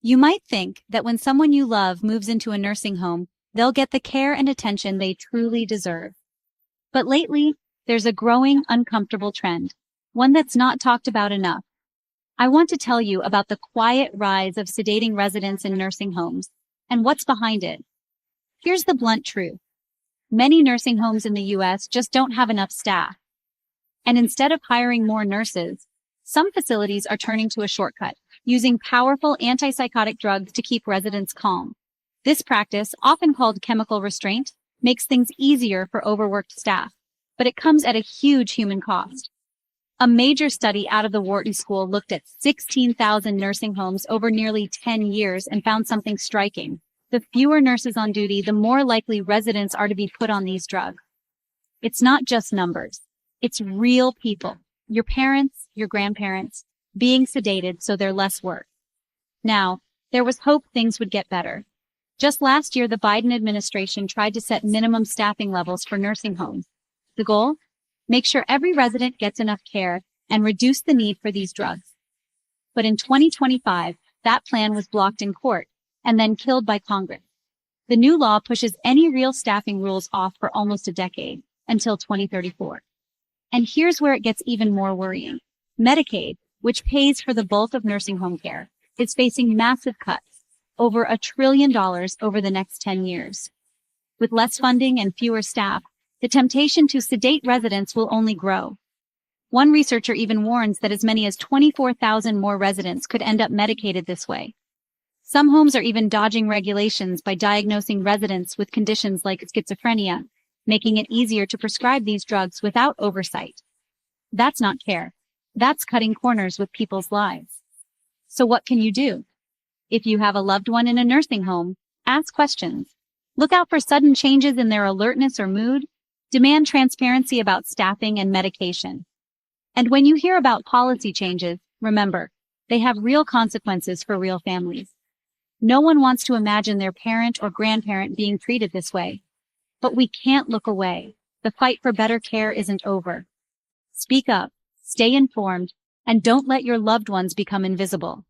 You might think that when someone you love moves into a nursing home, they'll get the care and attention they truly deserve. But lately, there's a growing uncomfortable trend, one that's not talked about enough. I want to tell you about the quiet rise of sedating residents in nursing homes and what's behind it. Here's the blunt truth. Many nursing homes in the U.S. just don't have enough staff. And instead of hiring more nurses, some facilities are turning to a shortcut, using powerful antipsychotic drugs to keep residents calm. This practice, often called chemical restraint, makes things easier for overworked staff, but it comes at a huge human cost. A major study out of the Wharton School looked at 16,000 nursing homes over nearly 10 years and found something striking. The fewer nurses on duty, the more likely residents are to be put on these drugs. It's not just numbers. It's real people, your parents, your grandparents, being sedated so they're less work. Now, there was hope things would get better. Just last year, the Biden administration tried to set minimum staffing levels for nursing homes. The goal? Make sure every resident gets enough care and reduce the need for these drugs. But in 2025, that plan was blocked in court and then killed by Congress. The new law pushes any real staffing rules off for almost a decade, until 2034. And here's where it gets even more worrying. Medicaid, which pays for the bulk of nursing home care, is facing massive cuts, over $1 trillion over the next 10 years. With less funding and fewer staff, the temptation to sedate residents will only grow. One researcher even warns that as many as 24,000 more residents could end up medicated this way. Some homes are even dodging regulations by diagnosing residents with conditions like schizophrenia, making it easier to prescribe these drugs without oversight. That's not care. That's cutting corners with people's lives. So what can you do? If you have a loved one in a nursing home, ask questions. Look out for sudden changes in their alertness or mood. Demand transparency about staffing and medication. And when you hear about policy changes, remember, they have real consequences for real families. No one wants to imagine their parent or grandparent being treated this way. But we can't look away. The fight for better care isn't over. Speak up, stay informed, and don't let your loved ones become invisible.